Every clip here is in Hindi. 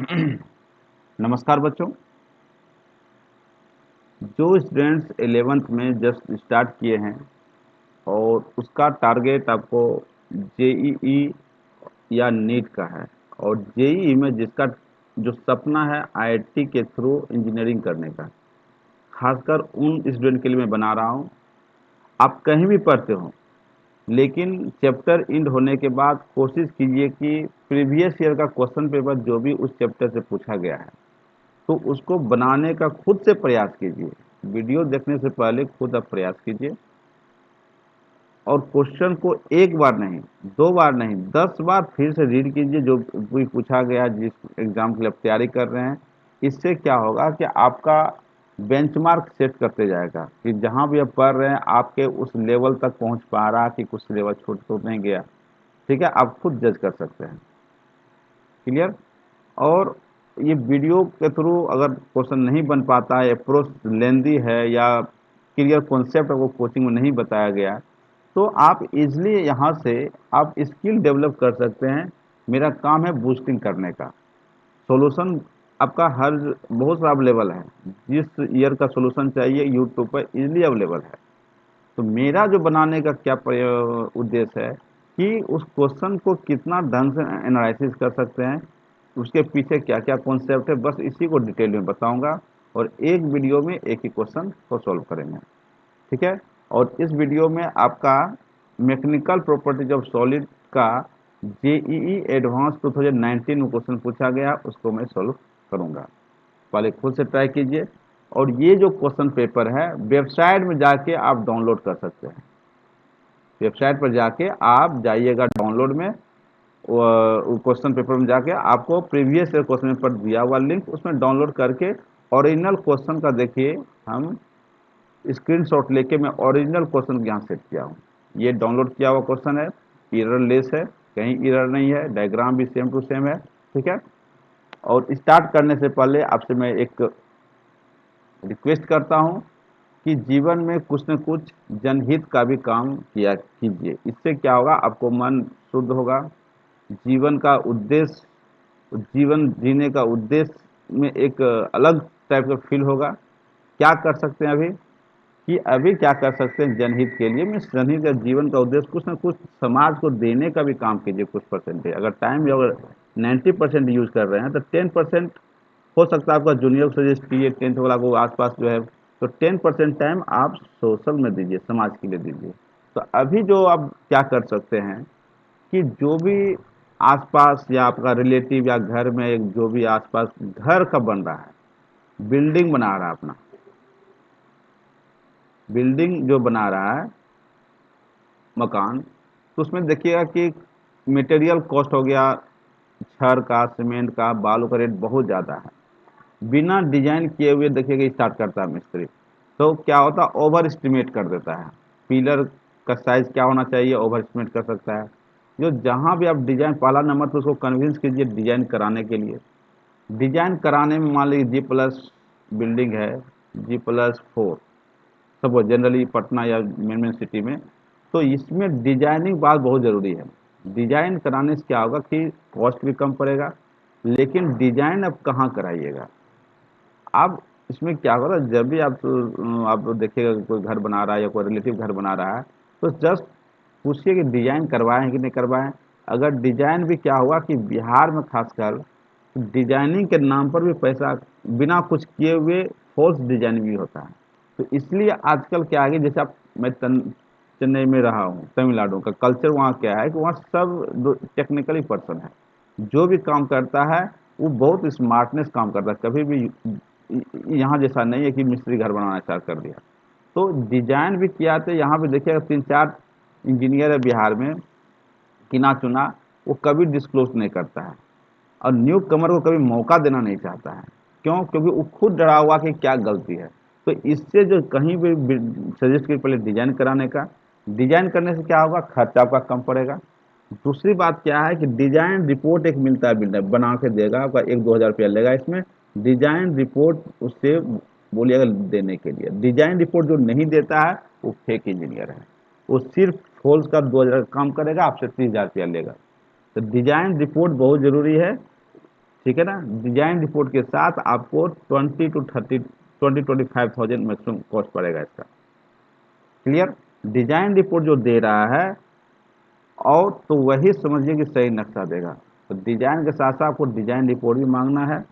नमस्कार बच्चों। जो स्टूडेंट्स 11th में जस्ट स्टार्ट किए हैं और उसका टारगेट आपको जेईई या नीट का है, और जेईई में जिसका जो सपना है आईआईटी के थ्रू इंजीनियरिंग करने का, खासकर उन स्टूडेंट के लिए मैं बना रहा हूँ। आप कहीं भी पढ़ते हो, लेकिन चैप्टर एंड होने के बाद कोशिश कीजिए कि प्रीवियस ईयर का क्वेश्चन पेपर जो भी उस चैप्टर से पूछा गया है, तो उसको बनाने का खुद से प्रयास कीजिए। वीडियो देखने से पहले खुद आप प्रयास कीजिए, और क्वेश्चन को एक बार नहीं, दो बार नहीं, 10 बार फिर से रीड कीजिए जो भी पूछा गया जिस एग्जाम के लिए आप तैयारी कर रहे हैं। इससे क्या होगा कि आपका बेंचमार्क सेट करते जाएगा कि जहां भी आप पढ़ रहे हैं आपके उस लेवल तक पहुंच पा रहा कि कुछ लेवल छूट तो नहीं गया। ठीक है, आप खुद जज कर सकते हैं। क्लियर। और ये वीडियो के थ्रू अगर क्वेश्चन नहीं बन पाता है, अप्रोच लेंदी है, या क्लियर कॉन्सेप्ट आपको कोचिंग में नहीं बताया गया, तो आप इजली यहाँ से आप स्किल डेवलप कर सकते हैं। मेरा काम है बूस्टिंग करने का। सॉल्यूशन आपका हर बहुत सारा अवेलेबल है। जिस ईयर का सॉल्यूशन चाहिए यूट्यूब पर इजली अवेलेबल है। तो मेरा जो बनाने का क्या उद्देश्य है कि उस क्वेश्चन को कितना ढंग से एनालिसिस कर सकते हैं, उसके पीछे क्या क्या कॉन्सेप्ट है, बस इसी को डिटेल में बताऊंगा। और एक वीडियो में एक ही क्वेश्चन को सॉल्व करेंगे। ठीक है। और इस वीडियो में आपका मैकेनिकल प्रॉपर्टीज ऑफ सॉलिड का जेईई एडवांस 2019 में क्वेश्चन पूछा गया, उसको मैं सॉल्व करूंगा। पहले खुद से ट्राई कीजिए। और ये जो क्वेश्चन पेपर है वेबसाइट में जाके आप डाउनलोड कर सकते हैं। वेबसाइट पर जाके आप जाइएगा डाउनलोड में, क्वेश्चन पेपर में जाके आपको प्रीवियस ईयर क्वेश्चन पेपर दिया हुआ लिंक, उसमें डाउनलोड करके ओरिजिनल क्वेश्चन का देखिए। हम स्क्रीनशॉट लेके मैं ओरिजिनल क्वेश्चन यहाँ सेट किया हूँ। ये डाउनलोड किया हुआ क्वेश्चन है, एरर लेस है, कहीं एरर नहीं है, डायग्राम भी सेम टू सेम है। ठीक है। और स्टार्ट करने से पहले आपसे मैं एक रिक्वेस्ट करता हूँ कि जीवन में कुछ न कुछ जनहित का भी काम किया कीजिए। इससे क्या होगा, आपको मन शुद्ध होगा, जीवन का उद्देश्य, जीवन जीने का उद्देश्य में एक अलग टाइप का फील होगा। क्या कर सकते हैं अभी, कि अभी क्या कर सकते हैं जनहित के लिए। मैं जनहित का जीवन का उद्देश्य कुछ ना कुछ समाज को देने का भी काम कीजिए। कुछ परसेंटेज अगर टाइम अगर 90% यूज कर रहे हैं, तो 10% हो सकता है आपका जूनियर को सजेस्ट कीजिए, 10th वाला को आसपास जो है। तो 10% टाइम आप सोशल में दीजिए, समाज के लिए दीजिए। तो अभी जो आप क्या कर सकते हैं कि जो भी आसपास या आपका रिलेटिव या घर में जो भी आसपास घर का बन रहा है, बिल्डिंग बना रहा है अपना, बिल्डिंग जो बना रहा है मकान, तो उसमें देखिएगा कि मटेरियल कॉस्ट हो गया, छड़ का, सीमेंट का, बालू का रेट बहुत ज़्यादा है। बिना डिजाइन किए हुए देखिएगा स्टार्ट करता है मिस्त्री, तो क्या होता है ओवर एस्टिमेट कर देता है। पिलर का साइज क्या होना चाहिए ओवर एस्टिमेट कर सकता है। जो जहाँ भी आप डिजाइन, पहला नंबर तो उसको कन्विंस कीजिए डिजाइन कराने के लिए। डिजाइन कराने में मान लीजिए G+ बिल्डिंग है, G+4, सपोज जनरली पटना या मेन मेन सिटी में, तो इसमें डिजाइनिंग बात बहुत ज़रूरी है। डिजाइन कराने से क्या होगा कि कॉस्ट भी कम पड़ेगा, लेकिन डिजाइन अब कहाँ कराइएगा। अब इसमें क्या होगा, जब भी आप देखिएगा कि कोई घर बना रहा है या कोई रिलेटिव घर बना रहा है, तो जस्ट पूछिए कि डिजाइन करवाएं कि नहीं करवाएं। अगर डिजाइन भी क्या हुआ कि बिहार में खासकर डिजाइनिंग के नाम पर भी पैसा बिना कुछ किए हुए फॉल्स डिजाइन भी होता है। तो इसलिए आजकल क्या है कि जैसे आप, मैं चेन्नई में रहा हूँ, तमिलनाडु का कल्चर वहाँ क्या है कि वहाँ सब टेक्निकली पर्सन है। जो भी काम करता है वो बहुत स्मार्टनेस काम करता है। कभी भी यहाँ जैसा नहीं है कि मिस्त्री घर बनाना स्टार्ट कर दिया। तो डिजाइन भी किया, तो यहाँ पे देखिएगा 3-4 इंजीनियर है बिहार में, गिना चुना, वो कभी डिस्क्लोज नहीं करता है, और न्यू कमर को कभी मौका देना नहीं चाहता है। क्यों? क्योंकि वो खुद डरा हुआ कि क्या गलती है। तो इससे जो कहीं भी सजेस्ट करिए पहले डिजाइन कराने का। डिजाइन करने से क्या होगा, खर्चा आपका कम पड़ेगा। दूसरी बात क्या है कि डिजाइन रिपोर्ट एक मिलता है, बिल्डर बना के देगा, आपका 1-2 हज़ार रुपया लेगा इसमें। डिजाइन रिपोर्ट उससे बोलिएगा देने के लिए। डिजाइन रिपोर्ट जो नहीं देता है वो फेक इंजीनियर है। वो सिर्फ होल्स का 2 हज़ार काम करेगा, आपसे 30 हज़ार रुपया लेगा। तो डिजाइन रिपोर्ट बहुत जरूरी है। ठीक है ना। डिजाइन रिपोर्ट के साथ आपको 20 to 25,000 मैक्सिमम कॉस्ट पड़ेगा इसका। क्लियर। डिजाइन रिपोर्ट जो दे रहा है और तो वही समझिए कि सही नक्शा देगा। तो डिजाइन के साथ साथ आपको डिजाइन रिपोर्ट भी मांगना है।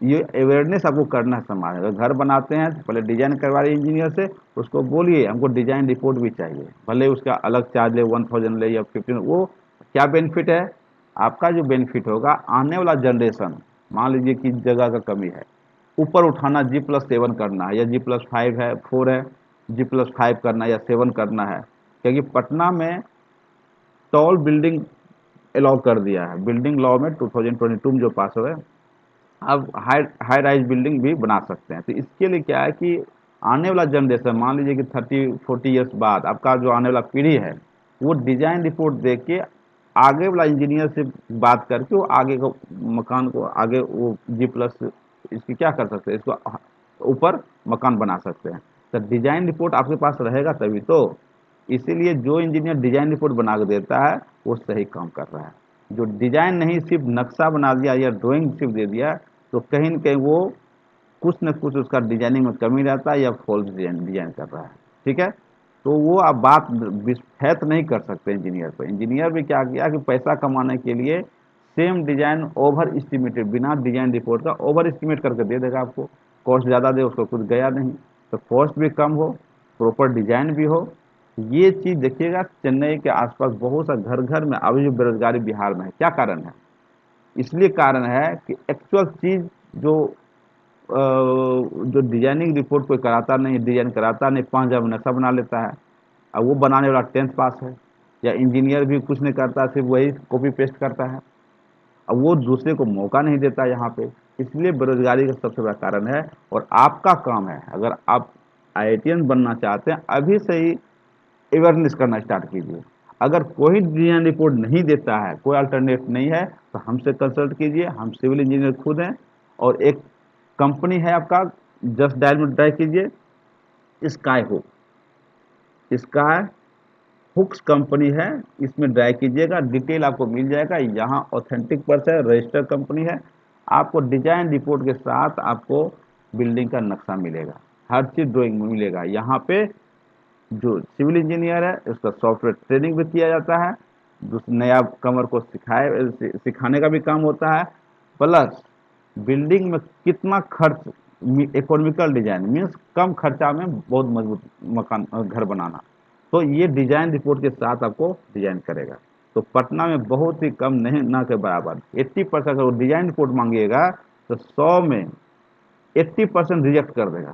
ये अवेयरनेस आपको करना है समाज। अगर घर बनाते हैं तो पहले डिजाइन करवा रहे इंजीनियर से, उसको बोलिए हमको डिजाइन रिपोर्ट भी चाहिए, भले उसका अलग चार्ज ले 1000 ले या 15। वो क्या बेनिफिट है आपका? जो बेनिफिट होगा आने वाला जनरेशन, मान लीजिए कि जगह का कमी है, ऊपर उठाना G+7 करना है या G+5 है 4 है, G+5 करना है या 7 करना है, क्योंकि पटना में टॉल बिल्डिंग अलाउ कर दिया है। बिल्डिंग लॉ में 2022 में जो पास हुआ है, अब हाई हाई राइज बिल्डिंग भी बना सकते हैं। तो इसके लिए क्या है कि आने वाला जनरेशन, मान लीजिए कि 30-40 ईयर्स बाद आपका जो आने वाला पीढ़ी है, वो डिजाइन रिपोर्ट देख के आगे वाला इंजीनियर से बात करके वो आगे को मकान को आगे वो G+ इसकी क्या कर सकते हैं, इसको ऊपर मकान बना सकते हैं। तो डिजाइन रिपोर्ट आपके पास रहेगा तभी तो। इसीलिए जो इंजीनियर डिजाइन रिपोर्ट बना के देता है वो सही काम कर रहा है। जो डिजाइन नहीं, सिर्फ नक्शा बना दिया या ड्राइंग सिर्फ दे दिया, तो कहीं न कहीं वो कुछ न कुछ उसका डिजाइनिंग में कमी रहता है या फॉल्स डिजाइन डिजाइन कर रहा है। ठीक है। तो वो आप बात विस्फेत नहीं कर सकते इंजीनियर पे। इंजीनियर भी क्या किया कि पैसा कमाने के लिए सेम डिजाइन ओवर एस्टिमेटेड, बिना डिजाइन रिपोर्ट का ओवर एस्टिमेट करके दे देगा आपको। कॉस्ट ज़्यादा दे, उसको कुछ गया नहीं। तो कॉस्ट भी कम हो, प्रॉपर डिजाइन भी हो। ये चीज़ देखिएगा चेन्नई के आसपास बहुत सा घर घर में अभी जो बेरोजगारी बिहार में है, क्या कारण है? इसलिए कारण है कि एक्चुअल चीज़ जो जो डिजाइनिंग रिपोर्ट कोई कराता नहीं, डिजाइन कराता नहीं, 5000 में नक्शा बना लेता है। अब वो बनाने वाला 10th पास है, या इंजीनियर भी कुछ नहीं करता, सिर्फ वही कॉपी पेस्ट करता है। अब वो दूसरे को मौका नहीं देता यहाँ पे। इसलिए बेरोजगारी का सबसे बड़ा कारण है। और आपका काम है, अगर आप IITian बनना चाहते हैं, अभी से ही अवेयरनेस करना स्टार्ट कीजिए। अगर कोई डिजाइन रिपोर्ट नहीं देता है, कोई अल्टरनेट नहीं है, तो हमसे कंसल्ट कीजिए। हम सिविल इंजीनियर खुद हैं। और एक कंपनी है आपका, जस्ट डायल में ट्राई कीजिए, Sky Hook. Sky Hooks company है, इसमें ट्राई कीजिएगा, डिटेल आपको मिल जाएगा। यहाँ ऑथेंटिक पर्स है, रजिस्टर्ड कंपनी है। आपको डिजाइन रिपोर्ट के साथ आपको बिल्डिंग का नक्शा मिलेगा, हर चीज़ ड्राइंग में मिलेगा। यहाँ पे जो सिविल इंजीनियर है उसका सॉफ्टवेयर ट्रेनिंग भी किया जाता है, नया कमर को सिखाने का भी काम होता है। प्लस बिल्डिंग में कितना खर्च, इकोनॉमिकल डिजाइन मीन्स कम खर्चा में बहुत मजबूत मकान घर बनाना, तो ये डिजाइन रिपोर्ट के साथ आपको डिजाइन करेगा। तो पटना में बहुत ही कम, नहीं ना के बराबर 80% अगर डिजाइन रिपोर्ट मांगिएगा तो 100 में 80% रिजेक्ट कर देगा।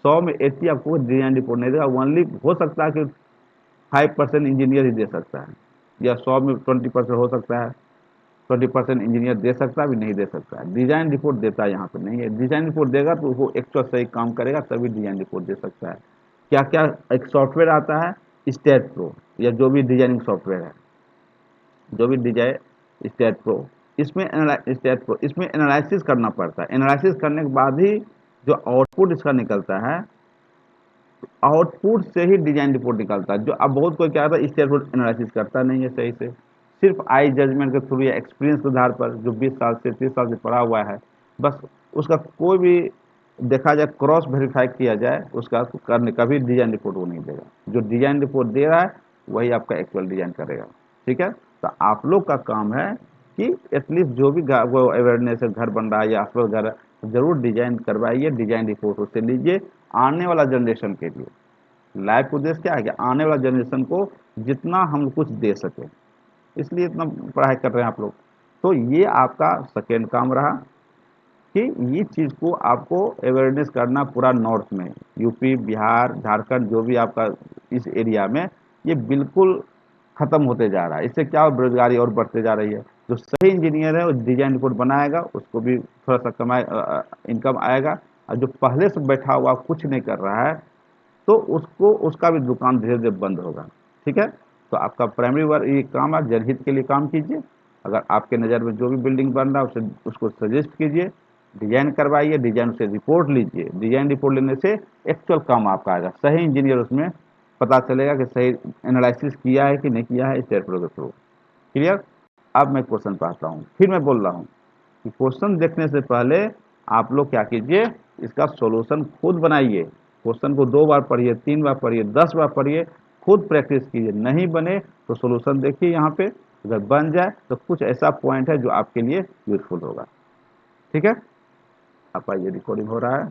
100 में 80 आपको डिजाइन रिपोर्ट नहीं देगा। ओनली हो सकता है कि 5% इंजीनियर ही दे सकता है, या 100 में 20% हो सकता है। 20% इंजीनियर दे सकता है, भी नहीं दे सकता है। डिजाइन रिपोर्ट देता है यहाँ पे नहीं है। डिजाइन रिपोर्ट देगा तो वो एक्चुअल सही काम करेगा, तभी डिजाइन रिपोर्ट दे सकता है। क्या क्या एक सॉफ्टवेयर आता है, स्टेट प्रो, या जो भी डिजाइनिंग सॉफ्टवेयर है, जो भी डिजाइन स्टेट प्रो, इसमें एनालिसिस करना पड़ता है। एनालिसिस करने के बाद ही जो आउटपुट इसका निकलता है, आउटपुट से ही डिजाइन रिपोर्ट निकलता है। जो अब बहुत कोई क्या होता है, स्टेट प्रो एनालिसिस करता नहीं है सही से, सिर्फ आई जजमेंट के थ्रू या एक्सपीरियंस के आधार पर, जो 20 साल से 30 साल से पढ़ा हुआ है, बस उसका कोई भी देखा जाए, क्रॉस वेरीफाई किया जाए उसका, करने का भी डिजाइन रिपोर्ट वो नहीं देगा। जो डिजाइन रिपोर्ट दे रहा है वही आपका एक्चुअल डिजाइन करेगा। ठीक है। तो आप लोग का काम है कि एटलीस्ट जो भी वो अवेयरनेस है, घर बन रहा है या आसपास घर है, जरूर डिजाइन करवाइए, डिजाइन रिपोर्ट उससे लीजिए। आने वाला जनरेशन के लिए लाइफ उद्देश्य क्या है कि आने वाला जनरेशन को जितना हम कुछ दे सके, इसलिए इतना पढ़ाई कर रहे हैं आप लोग। तो ये आपका सेकेंड काम रहा कि ये चीज़ को आपको अवेयरनेस करना पूरा नॉर्थ में, यूपी बिहार झारखंड जो भी आपका इस एरिया में, ये बिल्कुल खत्म होते जा रहा है। इससे क्या हो, बेरोजगारी और बढ़ते जा रही है। जो सही इंजीनियर है वो डिजाइन रिपोर्ट बनाएगा, उसको भी थोड़ा सा कमाए इनकम आएगा। और जो पहले से बैठा हुआ कुछ नहीं कर रहा है, तो उसको उसका भी दुकान धीरे धीरे बंद होगा। ठीक है। तो आपका प्राइमरी वर्क ये काम है, जनहित के लिए काम कीजिए। अगर आपके नज़र में जो भी बिल्डिंग बन रहा है उसे उसको सजेस्ट कीजिए, डिजाइन करवाइए, डिजाइन से रिपोर्ट लीजिए। डिजाइन रिपोर्ट लेने से एक्चुअल काम आपका आएगा, सही इंजीनियर उसमें पता चलेगा कि सही एनालिसिस किया है कि नहीं किया है स्टेट प्रो के थ्रू। क्लियर। अब मैं क्वेश्चन पाता हूँ, फिर मैं बोल रहा हूँ, कि क्वेश्चन देखने से पहले आप लोग क्या कीजिए, इसका सॉल्यूशन खुद बनाइए। क्वेश्चन को 2 बार पढ़िए, 3 बार पढ़िए, 10 बार पढ़िए, खुद प्रैक्टिस कीजिए। नहीं बने तो सॉल्यूशन देखिए यहाँ पे, अगर बन जाए तो कुछ ऐसा पॉइंट है जो आपके लिए यूजफुल होगा। ठीक है, आप आइए, रिकॉर्डिंग हो रहा है।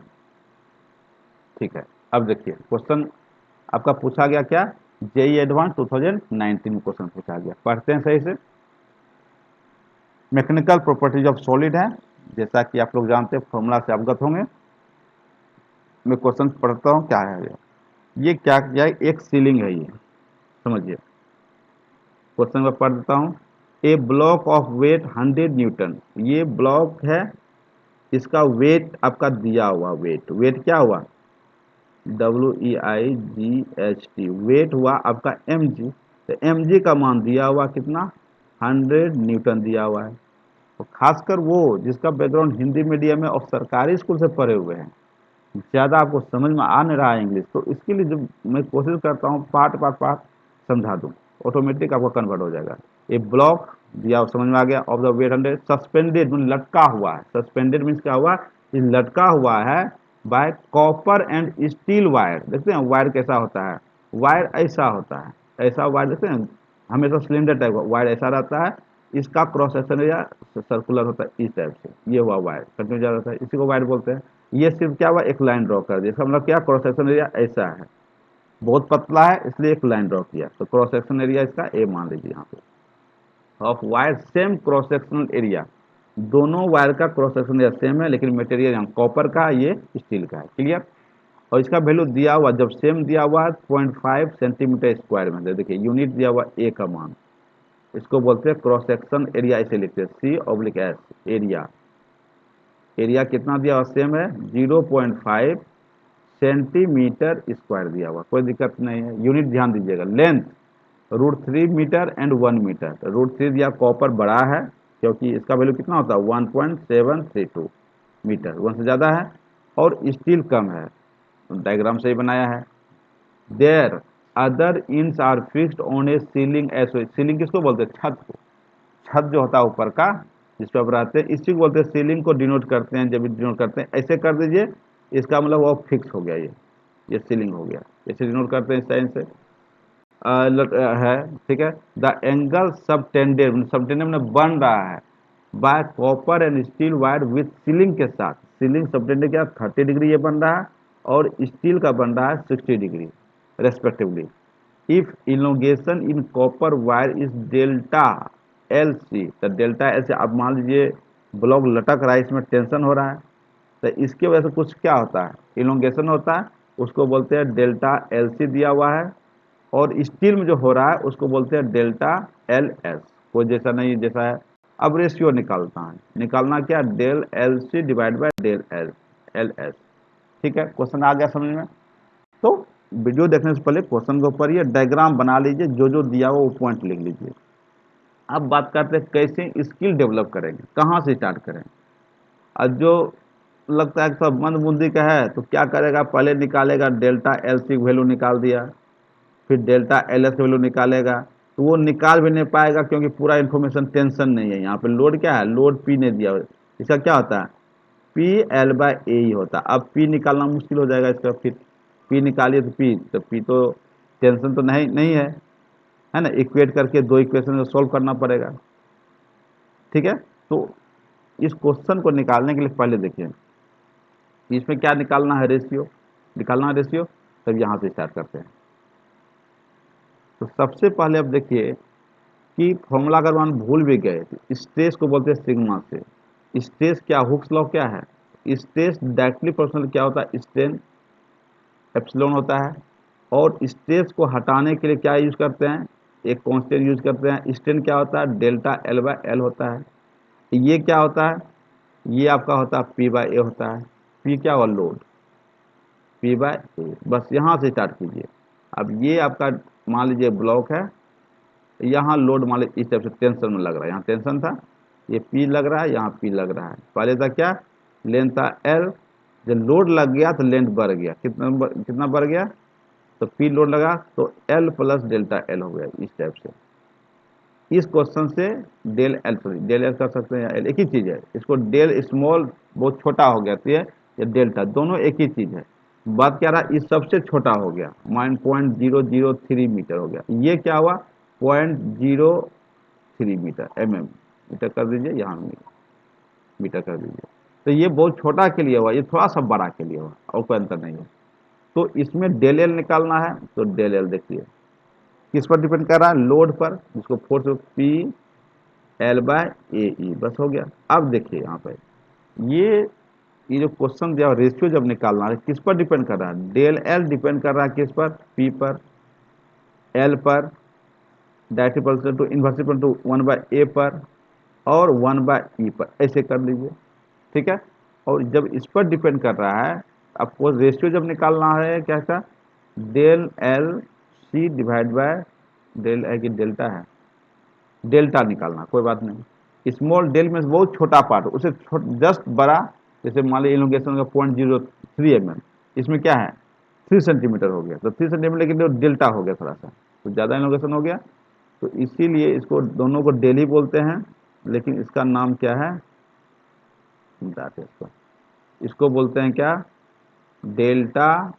ठीक है, अब देखिए क्वेश्चन आपका पूछा गया क्या, जेई एडवांस 2019 में क्वेश्चन पूछा गया। पढ़ते हैं सही से। मैकेनिकल प्रॉपर्टीज ऑफ सॉलिड है, जैसा कि आप लोग जानते हैं, फॉर्मूला से अवगत होंगे। मैं क्वेश्चन पढ़ता हूँ क्या है ये क्या किया है, एक सीलिंग है ये, समझिए। क्वेश्चन में पढ़ देता हूँ। ए ब्लॉक ऑफ वेट 100 न्यूटन, ये ब्लॉक है, इसका वेट आपका दिया हुआ, वेट क्या हुआ, WEIGHT, वेट हुआ आपका mg। तो mg का मान दिया हुआ कितना, 100 न्यूटन दिया हुआ है। तो खासकर वो जिसका बैकग्राउंड हिंदी मीडियम है और सरकारी स्कूल से पढ़े हुए हैं, ज़्यादा आपको समझ में आ नहीं रहा है इंग्लिश, तो इसके लिए जब मैं कोशिश करता हूँ पार्ट बाय पार्ट समझा दूँ, ऑटोमेटिक आपका कन्वर्ट हो जाएगा। ये ब्लॉक दिया, समझ में आ गया। ऑफ द वेट 100, सस्पेंडेड लटका हुआ है, सस्पेंडेड मीन्स क्या हुआ, ये लटका हुआ है bye copper and steel wire. देखते हैं वायर कैसा होता है, वायर ऐसा होता है, ऐसा वायर देखते हैं, हमेशा सिलेंडर टाइप का वायर ऐसा रहता है, इसका क्रॉस सेक्शन एरिया सर्कुलर होता है इस टाइप से, ये हुआ वायर कंटिन्यू जा रहता है, इसी को वायर बोलते हैं। ये सिर्फ क्या हुआ, एक लाइन ड्रॉ कर दिया, इसका मतलब क्या, क्रॉस सेक्शन एरिया ऐसा है, बहुत पतला है इसलिए एक लाइन ड्रॉ किया, तो क्रॉस सेक्शन एरिया इसका ए मान लीजिए यहाँ पे। Of wire same cross sectional area, दोनों वायर का क्रॉस सेक्शन एरिया सेम है, लेकिन मटेरियल यहाँ कॉपर का, ये स्टील का है। क्लियर। और इसका वैल्यू दिया हुआ, जब सेम दिया हुआ है 0.5 सेंटीमीटर स्क्वायर में, देखिए यूनिट दिया हुआ ए का मान, इसको बोलते हैं क्रॉस सेक्शन एरिया, इसे लिखते हैं C/S एरिया। एरिया कितना दिया हुआ, सेम है, 0.5 सेंटीमीटर स्क्वायर दिया हुआ, कोई दिक्कत नहीं है। यूनिट ध्यान दीजिएगा। लेंथ √3 मीटर एंड 1 मीटर, √3 दिया, कॉपर बड़ा है क्योंकि इसका वैल्यू कितना होता है 1.732 मीटर, 1 से ज़्यादा है, और स्टील कम है, डायग्राम से ही बनाया है। Their other ends are fixed on a ceiling also, ceiling किसको बोलते हैं, छत को, छत जो होता है ऊपर का जिस पर आप रहते हैं, इसी को बोलते हैं सीलिंग को डिनोट करते हैं। जब डिनोट करते हैं ऐसे कर दीजिए, इसका मतलब वो फिक्स हो गया, ये सीलिंग हो गया, ऐसे डिनोट करते हैं इस साइन से। है, ठीक है। द एंगल सबटेंडेड, सबटेंडेड मतलब बन रहा है bye copper and steel wire with ceiling के साथ, सीलिंग सबटेंडेड क्या 30 डिग्री ये बन रहा है, और स्टील का बन रहा है 60 degree respectively. If elongation in copper wire is delta L C, तो डेल्टा एल से आप मान लीजिए ब्लॉक लटक रहा है, इसमें टेंशन हो रहा है, तो इसकी वजह से कुछ क्या होता है, इलोंगेशन होता है, उसको बोलते हैं डेल्टा एल सी दिया हुआ है। और स्टील में जो हो रहा है उसको बोलते हैं डेल्टा एल एस, कोई जैसा नहीं जैसा है। अब रेशियो निकालता है, निकालना क्या, del L C divide by del L S. ठीक है, क्वेश्चन आ गया समझ में। तो वीडियो देखने से पहले क्वेश्चन के ऊपर ये डायग्राम बना लीजिए, जो जो दिया हो वो पॉइंट लिख लीजिए। अब बात करते हैं कैसे स्किल डेवलप करेंगे, कहाँ से स्टार्ट करें। और जो लगता है कि सब मंदबुद्धि का है तो क्या करेगा, पहले निकालेगा डेल्टा एल सी वैल्यू निकाल दिया, फिर डेल्टा एल एस वैल्यू निकालेगा, तो वो निकाल भी नहीं पाएगा क्योंकि पूरा इन्फॉर्मेशन टेंशन नहीं है। यहाँ पे लोड क्या है, लोड पी ने दिया, इसका क्या होता है PL/A ही होता है। अब पी निकालना मुश्किल हो जाएगा इसका, फिर पी निकालिए तो पी तो टेंशन तो नहीं नहीं है ना, इक्वेट करके दो इक्वेशन को सॉल्व करना पड़ेगा। ठीक है, तो इस क्वेश्चन को निकालने के लिए पहले देखिए इसमें क्या निकालना है, रेशियो निकालना है, रेशियो। तब यहाँ से स्टार्ट करते हैं। तो सबसे पहले अब देखिए कि फॉर्मूला अगर मान भूल भी गए तो स्ट्रेस को बोलते हैं सिग्मा से। स्ट्रेस क्या, हुक्स लॉ क्या है, स्ट्रेस डायरेक्टली प्रोपोर्शनल क्या होता है, स्ट्रेन एप्सिलॉन होता है। और स्ट्रेस को हटाने के लिए क्या यूज करते हैं, एक कांस्टेंट यूज करते हैं। स्ट्रेन क्या होता है, डेल्टा L/L होता है। ये क्या होता है, ये आपका होता है P/A होता है। P क्या हुआ, लोड, P/A, बस यहाँ से स्टार्ट कीजिए। अब ये आपका मान लीजिए ब्लॉक है, यहाँ लोड मान लीजिए इस टाइप से टेंशन में लग रहा है, यहाँ टेंशन था, ये P लग रहा है, यहाँ P लग रहा है। पहले था क्या, लेंथ था L, जब लोड लग गया तो लेंथ बढ़ गया, कितना बढ़ गया, तो P लोड लगा तो L + डेल्टा L हो गया इस टाइप से। इस क्वेश्चन से del L, sorry del L कर सकते हैं या एल, एक ही चीज़ है। इसको डेल स्मॉल बहुत छोटा हो गया तो ये या डेल्टा दोनों एक ही चीज़ है। बात क्या रहा, इस सबसे छोटा हो गया, 0.003 मीटर हो गया। ये क्या हुआ, 0.03 मीटर, मीटर कर दीजिए, यहाँ मीटर कर दीजिए। तो ये बहुत छोटा के लिए हुआ, ये थोड़ा सा बड़ा के लिए हुआ, और कोई अंतर नहीं है। तो इसमें डेल एल निकालना है, तो डेल एल देखिए किस पर डिपेंड कर रहा है, लोड पर, जिसको फोर्स पी एल बाय ए ई, बस हो गया। अब देखिए यहाँ पे ये जो क्वेश्चन दिया रेशियो जब निकालना है किस पर डिपेंड कर रहा है, डेल एल डिपेंड कर रहा है किस पर, पी पर, एल पर, directly proportional to inversely proportional to 1/a पर, और 1/e पर, ऐसे कर लीजिए, ठीक है। और जब इस पर डिपेंड कर रहा है, आपको रेशियो जब निकालना है कैसा, del L C divide by del है कि डेल्टा है, डेल्टा निकालना, कोई बात नहीं। स्मॉल डेल में बहुत छोटा पार्ट उसे जस्ट बड़ा, जैसे मान लीजिए इलोंगेशन का 0.03 mm, इसमें क्या है 3 सेंटीमीटर हो गया, तो 3 सेंटीमीटर, लेकिन जो डेल्टा हो गया थोड़ा सा, तो ज़्यादा इलोंगेशन हो गया, तो इसीलिए इसको दोनों को डेल ही बोलते हैं। लेकिन इसका नाम क्या है, बताते हैं इसको बोलते हैं क्या, delta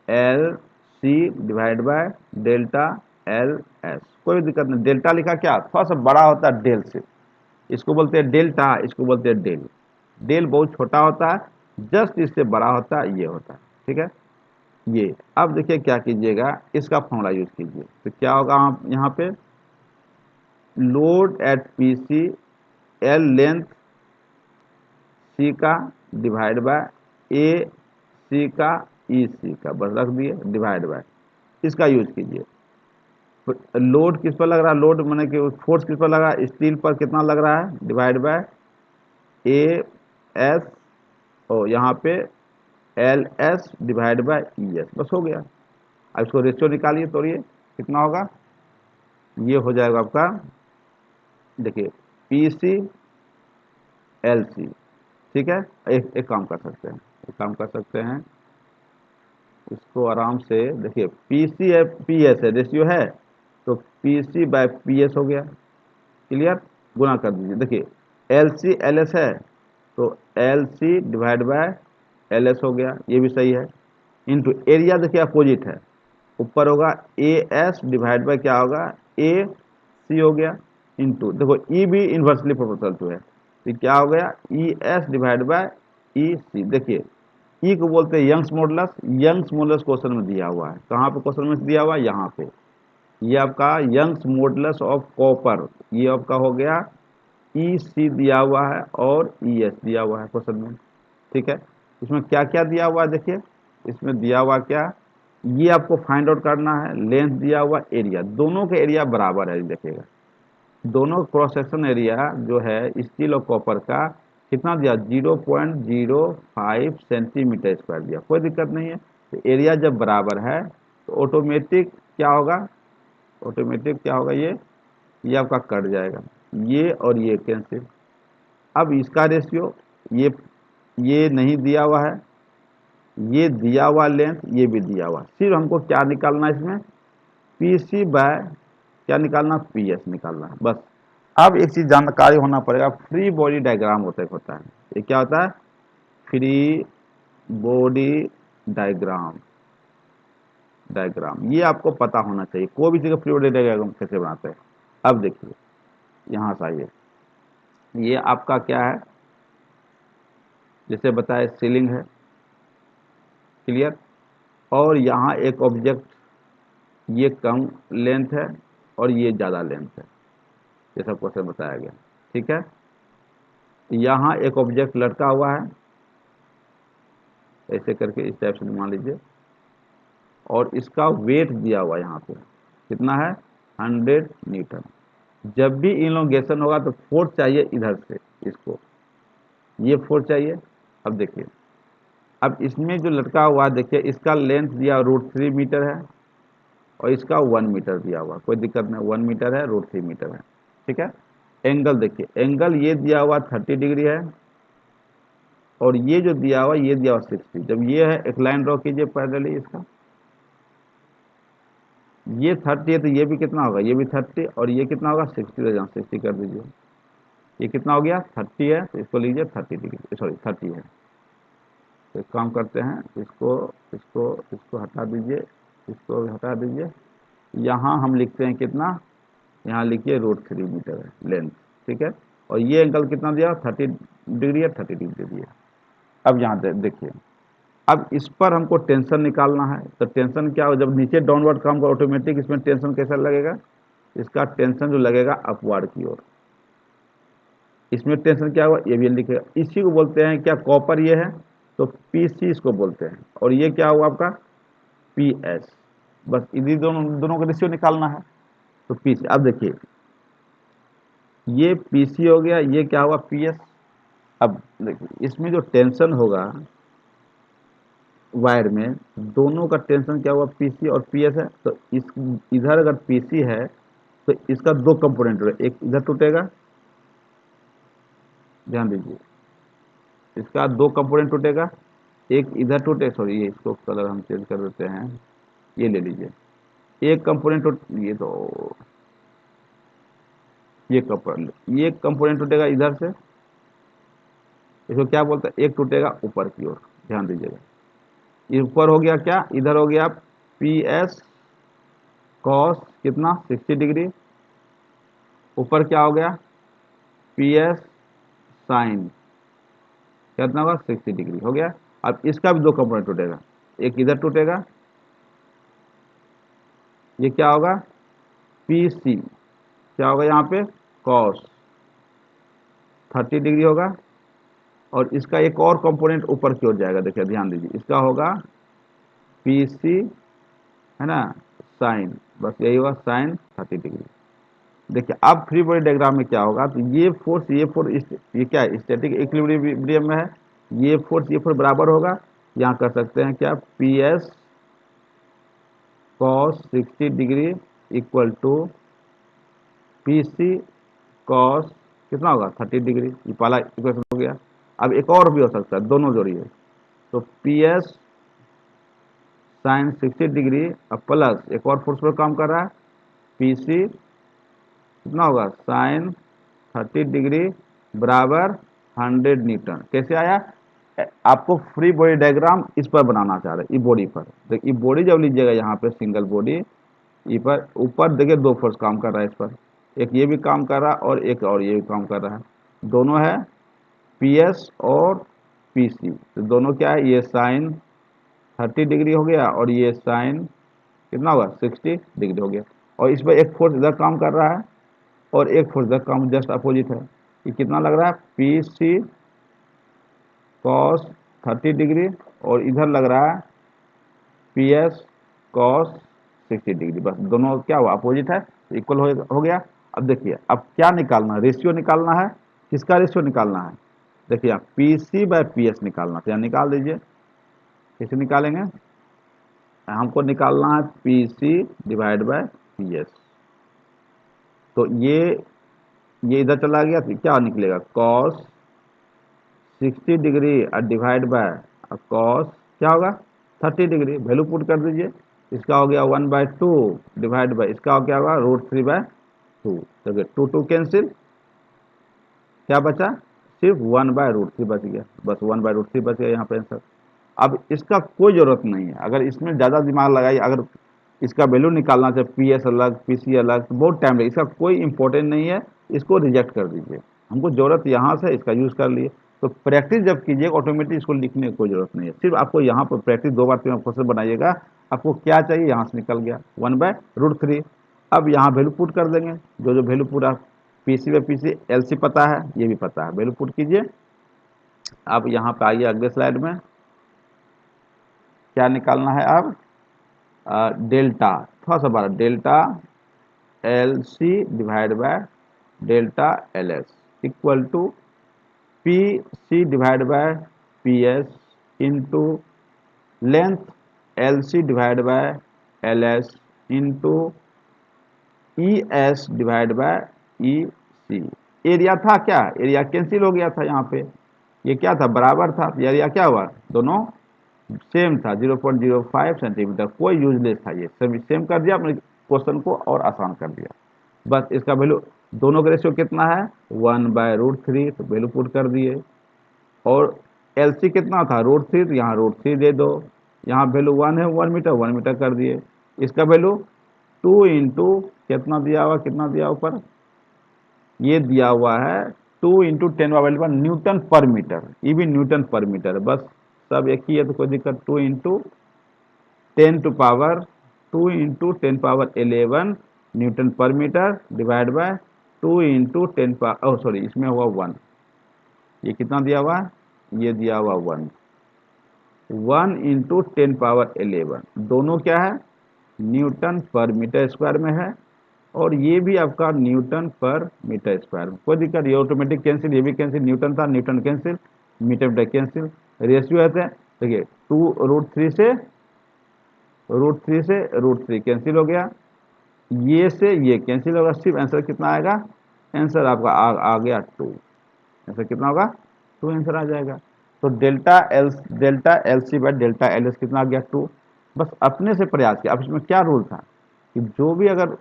L C divide by delta L S, कोई दिक्कत नहीं। डेल्टा लिखा क्या, थोड़ा सा बड़ा होता है डेल से, इसको बोलते हैं डेल्टा, इसको बोलते हैं डेल। डेल बहुत छोटा होता है, जस्ट इससे बड़ा होता है, ये होता है, ठीक है। ये अब देखिए क्या कीजिएगा, इसका फॉर्मूला यूज कीजिए, तो क्या होगा आप यहाँ पे, load at P C, L length C का डिवाइड बाय ए सी का ई सी का, बस रख दिए, डिवाइड बाय, इसका यूज कीजिए। लोड किस पर लग रहा है, लोड मैंने कि फोर्स किस पर लगा है, स्टील पर कितना लग रहा है, डिवाइड बाय ए एस, और यहाँ पे L S divide by E S, बस हो गया। अब इसको रेशियो निकालिए, तोड़िए, कितना होगा, ये हो जाएगा आपका, देखिए पी सी एल सी, ठीक है। एक काम कर सकते हैं, एक काम कर सकते हैं, इसको आराम से देखिए, पी सी है पी एस है, रेशियो है, तो P C by P S हो गया, क्लियर, गुना कर दीजिए। देखिए एल सी एल एस है, तो L C divide by L S हो गया, ये भी सही है, इंटू एरिया देखिए अपोजिट है, ऊपर होगा ए एस डिवाइड बाय क्या होगा, ए सी हो गया, इंटू देखो ई भी इन्वर्सली प्रोपोर्शनल टू है, तो क्या हो गया, E S divide by E C. देखिए ई को बोलते हैं Young's modulus, Young's modulus question में दिया हुआ है, कहाँ पे क्वेश्चन में दिया हुआ है, यहाँ पे, ये आपका यंग्स मॉडुलस ऑफ कॉपर, ये आपका हो गया, ई सी दिया हुआ है और ई एस दिया हुआ है क्वेश्चन में, ठीक है। इसमें क्या क्या दिया हुआ है देखिए, इसमें दिया हुआ क्या, ये आपको फाइंड आउट करना है, लेंथ दिया हुआ, एरिया, दोनों के एरिया बराबर है, देखिएगा दोनों क्रॉस सेक्शन एरिया जो है स्टील और कॉपर का कितना दिया, 0.05 सेंटीमीटर स्क्वायर दिया, कोई दिक्कत नहीं है। तो एरिया जब बराबर है तो ऑटोमेटिक क्या होगा, ऑटोमेटिक क्या होगा, ये आपका कट जाएगा, ये और ये कैंसिल। अब इसका रेशियो, ये नहीं दिया हुआ है, ये दिया हुआ लेंथ, ये भी दिया हुआ, सिर्फ हमको क्या निकालना है इसमें, पी सी बाय क्या निकालना, पी एस निकालना है, बस। अब एक चीज जानकारी होना पड़ेगा, फ्री बॉडी डायग्राम होता है, ये क्या होता है, फ्री बॉडी डायग्राम, ये आपको पता होना चाहिए, कोई भी चीज़ का फ्री बॉडी डायग्राम कैसे बनाते हैं। अब देखिए यहाँ से आइए, ये आपका क्या है, जैसे बताए सीलिंग है, क्लियर, और यहाँ एक ऑब्जेक्ट, ये कम लेंथ है और ये ज़्यादा लेंथ है, ये सब क्वेश्चन बताया गया, ठीक है। यहाँ एक ऑब्जेक्ट लटका हुआ है, ऐसे करके इस टाइप से मान लीजिए, और इसका वेट दिया हुआ है यहाँ पे, कितना है, 100 न्यूटन। जब भी इलोंगेशन होगा तो फोर्स चाहिए इधर से, इसको ये फोर्स चाहिए। अब देखिए, अब इसमें जो लटका हुआ है देखिए, इसका लेंथ दिया √3 मीटर है, और इसका 1 मीटर दिया हुआ, कोई दिक्कत नहीं, 1 मीटर है, √3 मीटर है, ठीक है। एंगल देखिए, एंगल ये दिया हुआ 30 डिग्री है, और ये जो दिया हुआ, ये दिया हुआ 60। जब ये है, एक लाइन ड्रॉ कीजिए पैरेलली इसका, ये 30 है तो ये भी कितना होगा, ये भी 30 और ये कितना होगा 60, ले जाओ 60 कर दीजिए। ये कितना हो गया 30 है तो इसको लीजिए 30 डिग्री, सॉरी 30 है। तो एक काम करते हैं, इसको इसको इसको हटा दीजिए, इसको भी हटा दीजिए। यहाँ हम लिखते हैं कितना, यहाँ लिखिए √3 मीटर है लेंथ, ठीक है। और ये एंगल कितना दिया 30 डिग्री है, 30 डिग्री दिया। अब यहाँ देखिए, अब इस पर हमको टेंशन निकालना है। तो टेंशन क्या हो, जब नीचे डाउनवर्ड काम का ऑटोमेटिक इसमें टेंशन कैसा लगेगा, इसका टेंशन जो लगेगा अपवार्ड की ओर। इसमें टेंशन क्या हुआ, ये भी लिखेगा। इसी को बोलते हैं क्या, कॉपर ये है तो पीसी इसको बोलते हैं, और ये क्या हुआ आपका पीएस। बस इन्हीं दोनों दोनों का रेशियो निकालना है। तो पीसी, अब देखिए ये पीसी हो गया, ये क्या हुआ पीएस। अब देखिए इसमें जो टेंशन होगा वायर में, दोनों का टेंशन क्या हुआ पीसी और पीएस है। तो इस इधर अगर पीसी है तो इसका दो कंपोनेंट है, एक इधर टूटेगा, ध्यान दीजिए, इसका दो कंपोनेंट टूटेगा, एक इधर टूटे, सॉरी ये इसको कलर हम चेंज कर देते हैं, ये ले लीजिए। एक कंपोनेंट टूट, ये तो ये कंपोनेंट टूटेगा इधर से, इसको क्या बोलते हैं, एक टूटेगा ऊपर की ओर, ध्यान दीजिएगा। ये ऊपर हो गया क्या, इधर हो गया पी एस कॉस कितना 60 डिग्री, ऊपर क्या हो गया पी एस साइन कितना होगा 60 डिग्री हो गया। अब इसका भी दो कंपोनेंट टूटेगा, एक इधर टूटेगा, ये क्या होगा पी सी, क्या होगा यहाँ पे कॉस 30 डिग्री होगा। और इसका एक और कंपोनेंट ऊपर की ओर जाएगा, देखिए ध्यान दीजिए, इसका होगा पी सी, है ना, साइन, बस यही होगा साइन 30 डिग्री। देखिए अब फ्री बॉडी डायग्राम में क्या होगा, तो ये फोर्स ये क्या है स्टैटिक इक्विलिब्रियम में है, ये फोर्स बराबर होगा। यहाँ कर सकते हैं क्या P S cos 60 degree equal to P C cos कितना होगा 30 डिग्री, ये पहला इक्वेशन हो गया। अब एक और भी हो सकता है, दोनों जोड़िए, तो पी एस साइन 60 डिग्री अब प्लस एक और फोर्स पर काम कर रहा है पी सी कितना होगा साइन 30 डिग्री बराबर 100 न्यूटन। कैसे आया, आपको फ्री बॉडी डायग्राम इस पर बनाना चाह रहे हैं, ये बॉडी पर देखिए, बॉडी जब लीजिएगा यहाँ पे सिंगल बॉडी, ये पर ऊपर देखिए दो फोर्स काम कर रहा है इस पर, एक ये भी काम कर रहा है और एक और ये भी काम कर रहा है, दोनों है पी एस और पी सी। तो दोनों क्या है, ये साइन 30 डिग्री हो गया और ये साइन कितना होगा 60 डिग्री हो गया। और इस पर एक फोर्स इधर काम कर रहा है और एक फोर्स इधर काम जस्ट अपोजिट है। ये कितना लग रहा है पी सी कॉस 30 डिग्री और इधर लग रहा है पी एस कॉस 60 डिग्री, बस दोनों क्या हुआ अपोजिट है, इक्वल हो गया। अब देखिए अब क्या निकालना है, रेशियो निकालना है, किसका रेशियो निकालना है, देखिए P C by P S निकालना, तो यहाँ निकाल दीजिए। कैसे निकालेंगे, हमको निकालना है P C divide by P S. तो ये इधर चला गया तो क्या निकलेगा कॉस 60 डिग्री और डिवाइड बाय कॉस क्या होगा 30 डिग्री, वैल्यू पुट कर दीजिए। इसका हो गया 1/2 डिवाइड बाय इसका हो क्या होगा √3/2। देखिए 2 कैंसिल, क्या बचा सिर्फ 1/√3 बच गया, बस 1/√3 बच गया यहाँ पे आंसर। अब इसका कोई जरूरत नहीं है, अगर इसमें ज़्यादा दिमाग लगाइए, अगर इसका वैल्यू निकालना चाहे पी एस अलग पी सी अलग तो बहुत टाइम लगेगा, इसका कोई इंपॉर्टेंट नहीं है, इसको रिजेक्ट कर दीजिए। हमको जरूरत यहाँ से इसका यूज़ कर लिए। तो प्रैक्टिस जब कीजिए ऑटोमेटिक इसको लिखने की कोई जरूरत नहीं है, सिर्फ आपको यहाँ पर प्रैक्टिस 2 बार 3 बार क्वेश्चन बनाइएगा, आपको क्या चाहिए यहाँ से निकल गया 1/√3। अब यहाँ वैल्यू पुट कर देंगे, जो जो वैल्यू पुट आप P C by P C L C पता है, ये भी पता है, वैल्यू पुट कीजिए। अब यहाँ पे आइए अगले स्लाइड में, क्या निकालना है अब डेल्टा, थोड़ा सा बार delta L C divide by delta L S equal to P C divide by P S into length L C divide by L S into E S divide by E C. Area था क्या, एरिया कैंसिल हो गया था यहाँ पे, ये क्या था बराबर था, एरिया क्या हुआ दोनों सेम था 0.05 सेंटीमीटर, कोई यूजलेस था, ये सेम कर दिया आपने, क्वेश्चन को और आसान कर दिया। बस इसका वैल्यू, दोनों का रेशियो कितना है 1/√3, तो वैल्यू पुट कर दिए। और एलसी कितना था √3, तो यहाँ √3 दे दो। यहाँ वैल्यू 1 है 1 मीटर कर दिए। इसका वैल्यू 2 इंटू कितना दिया हुआ, कितना दिया ऊपर, ये दिया हुआ है 2 इंटू 10⁻⁴ न्यूटन पर मीटर, ये भी न्यूटन पर मीटर, बस सब एक ही है तो कोई दिक्कत। 2 into 10⁻11 newton per metre divide by 2 into 10 power, sorry इसमें हुआ 1, ये कितना दिया हुआ है, ये दिया हुआ 1 इंटू 10⁻11, दोनों क्या है न्यूटन पर मीटर स्क्वायर में है, और ये भी आपका न्यूटन पर मीटर स्क्वायर में, कोई दिक्कत, ये ऑटोमेटिक कैंसिल, ये भी कैंसिल, न्यूटन था newton cancel, metre metre cancel. Ratio है देखिए 2√3 से √3 कैंसिल हो गया, ये से ये कैंसिल होगा, सिर्फ आंसर कितना आएगा, आंसर आपका आ गया 2, आंसर कितना होगा 2 आंसर आ जाएगा। तो delta L C by delta L S कितना आ गया 2। बस अपने से प्रयास किया। अब इसमें क्या रूल था कि जो भी अगर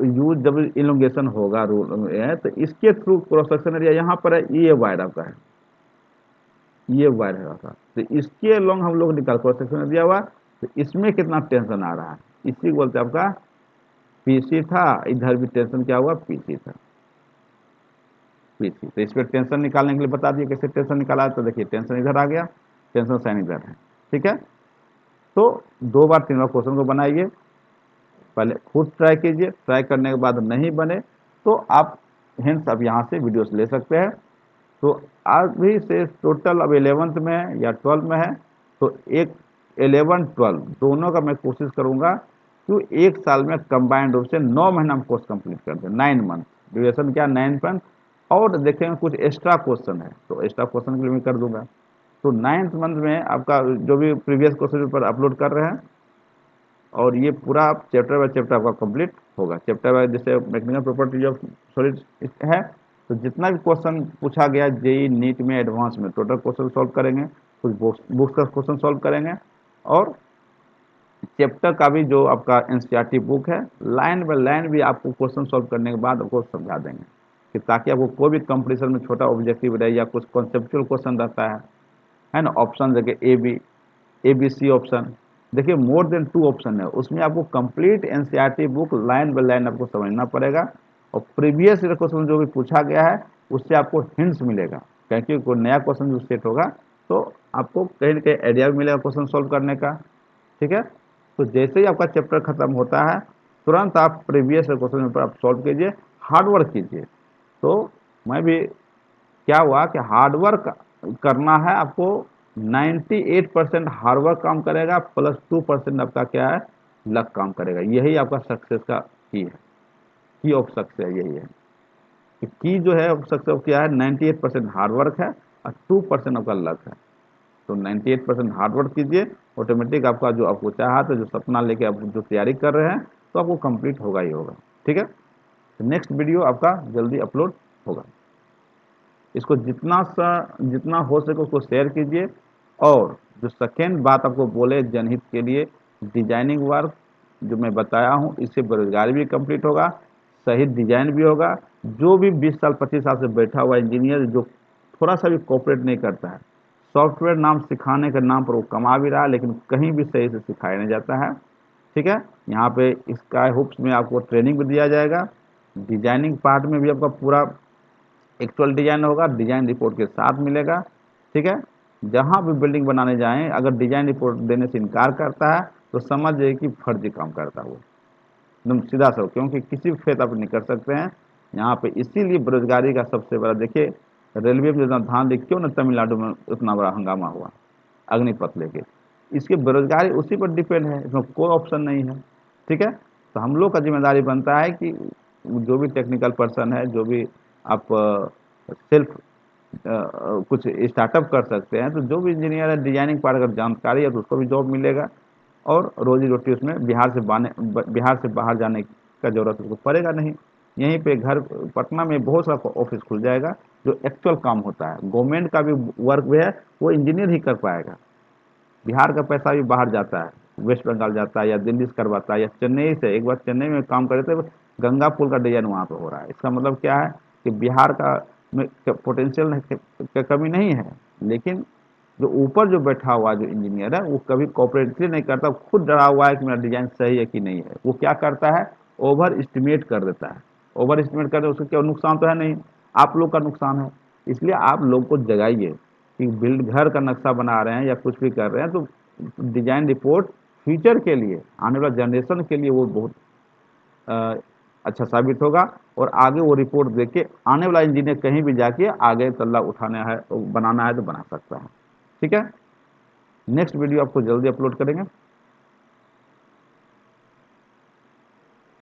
यूज जब इलोंगेशन होगा रूल है, तो इसके थ्रू क्रॉस सेक्शन एरिया यहाँ पर है, ये वायर आपका है, ये वायर है आपका, तो इसके लॉन्ग हम लोग निकाल क्रॉस सेक्शन एरिया हुआ, तो इसमें कितना टेंशन आ रहा है, इसी को बोलते हैं आपका पीसी था, इधर भी टेंशन क्या हुआ पीसी था, पीसी। तो इस पर टेंशन निकालने के लिए बता दिए कैसे टेंशन निकाला, तो देखिए टेंशन इधर आ गया, टेंशन साइन इधर है, ठीक है। तो 2 बार 3 बार क्वेश्चन को बनाइए, पहले खुद ट्राई कीजिए, ट्राई करने के बाद नहीं बने तो आप हिंट्स अब यहाँ से वीडियोस ले सकते हैं। तो अभी से टोटल अब 11th में है या 12th में है, तो एक 11 12 दोनों का मैं कोशिश करूंगा कि एक साल में कंबाइंड रूप से 9 महीना में कोर्स कंप्लीट कर दें, 9 मंथ ड्यूरेशन क्या 9 मंथ, और देखेंगे कुछ एक्स्ट्रा क्वेश्चन है तो एक्स्ट्रा क्वेश्चन के लिए मैं कर दूंगा। तो 9th मंथ में आपका जो भी प्रीवियस क्वेश्चन पेपर अपलोड कर रहे हैं, और ये पूरा चैप्टर बाय चैप्टर आपका कंप्लीट होगा। चैप्टर बाय जैसे मैकेनिकल प्रॉपर्टी ऑफ सॉलिड है, तो जितना भी क्वेश्चन पूछा गया जेई नीट में एडवांस में टोटल क्वेश्चन सॉल्व करेंगे, कुछ बुक्स का क्वेश्चन सॉल्व करेंगे, और चैप्टर का भी जो आपका एनसीईआरटी बुक है लाइन बाय लाइन भी आपको क्वेश्चन सॉल्व करने के बाद आपको समझा देंगे, कि ताकि आपको कोई भी कंपटीशन में छोटा ऑब्जेक्टिव रहे या कुछ कॉन्सेप्चुअल क्वेश्चन रहता है ना, ऑप्शन देखिए ए बी सी ऑप्शन, देखिए मोर देन 2 ऑप्शन है, उसमें आपको complete NCERT book line by line आपको समझना पड़ेगा, और प्रीवियस क्वेश्चन जो भी पूछा गया है उससे आपको हिंट्स मिलेगा, क्योंकि कोई नया क्वेश्चन जो सेट होगा तो आपको कहीं ना कहीं आइडिया भी मिलेगा क्वेश्चन सॉल्व करने का, ठीक है। तो जैसे ही आपका चैप्टर खत्म होता है, तुरंत आप प्रीवियस क्वेश्चन पेपर आप सॉल्व कीजिए, हार्ड वर्क कीजिए। तो मैं भी क्या हुआ कि हार्ड वर्क करना है आपको, 98% हार्ड वर्क काम करेगा, प्लस 2% आपका क्या है लक काम करेगा, यही आपका सक्सेस का की ऑफ सक्सेस यही है। कि की जो है सक्सेस क्या है, 98% हार्ड वर्क है और 2% आपका लक है। तो 98% हार्ड वर्क कीजिए, ऑटोमेटिक आपका जो आपको चाहा था, जो सपना लेके आप जो तैयारी कर रहे हैं, तो आपको कंप्लीट होगा ही होगा, ठीक है। तो नेक्स्ट वीडियो आपका जल्दी अपलोड होगा, इसको जितना हो सके उसको शेयर कीजिए। और जो सेकेंड बात आपको बोले जनहित के लिए, डिजाइनिंग वर्क जो मैं बताया हूँ, इससे बेरोजगारी भी कंप्लीट होगा, सही डिजाइन भी होगा। जो भी 20 साल 25 साल से बैठा हुआ इंजीनियर जो थोड़ा सा भी कोऑपरेट नहीं करता है, सॉफ्टवेयर नाम सिखाने के नाम पर वो कमा भी रहा है, लेकिन कहीं भी सही से सिखाया नहीं जाता है, ठीक है। यहाँ पे स्काई हुप्स में आपको ट्रेनिंग भी दिया जाएगा, डिजाइनिंग पार्ट में भी आपका पूरा एक्चुअल डिजाइन होगा, डिजाइन रिपोर्ट के साथ मिलेगा, ठीक है। जहां भी बिल्डिंग बनाने जाएं, अगर डिजाइन रिपोर्ट देने से इनकार करता है तो समझ जाइए कि फर्जी काम करता है वो, एकदम सीधा सा, क्योंकि किसी भी फेत आप नहीं कर सकते हैं यहाँ पे। इसीलिए बेरोजगारी का सबसे बड़ा देखिए, रेलवे में जितना धान देख क्यों ना तमिलनाडु में उतना बड़ा हंगामा हुआ अग्निपथ लेके, इसकी बेरोजगारी उसी पर डिपेंड है, इसमें कोई ऑप्शन नहीं है, ठीक है। तो हम लोग का जिम्मेदारी बनता है कि जो भी टेक्निकल पर्सन है, जो भी आप सेल्फ कुछ स्टार्टअप कर सकते हैं, तो जो भी इंजीनियर है डिजाइनिंग पार्ट अगर जानकारी है तो उसको भी जॉब मिलेगा, और रोजी रोटी उसमें बिहार से बाहर जाने का जरूरत उसको पड़ेगा नहीं। यहीं पे घर पटना में बहुत सारा ऑफिस खुल जाएगा, जो एक्चुअल काम होता है, गवर्नमेंट का भी वर्क भी है वो इंजीनियर ही कर पाएगा, बिहार का पैसा भी बाहर जाता है, वेस्ट बंगाल जाता है या दिल्ली से करवाता है या चेन्नई से, एक बार चेन्नई में काम करे थे, गंगा पुल का डिजाइन वहाँ पे हो रहा है। इसका मतलब क्या है कि बिहार का में पोटेंशियल का कमी नहीं है, लेकिन जो ऊपर जो बैठा हुआ जो इंजीनियर है वो कभी कॉपरेटली नहीं करता, खुद डरा हुआ है कि मेरा डिजाइन सही है कि नहीं है। वो क्या करता है, ओवर एस्टिमेट कर देता है। ओवर एस्टिमेट करते उसको क्या नुकसान तो है नहीं, आप लोग का नुकसान है। इसलिए आप लोग को जगाइए कि बिल्ड घर का नक्शा बना रहे हैं या कुछ भी कर रहे हैं तो डिजाइन रिपोर्ट फ्यूचर के लिए, आने वाला जनरेशन के लिए वो बहुत अ, अच्छा साबित होगा। और आगे वो रिपोर्ट देख के आने वाला इंजीनियर कहीं भी जाके आगे तल्ला उठाना है बनाना है तो बना सकता है। ठीक है, नेक्स्ट वीडियो आपको जल्दी अपलोड करेंगे।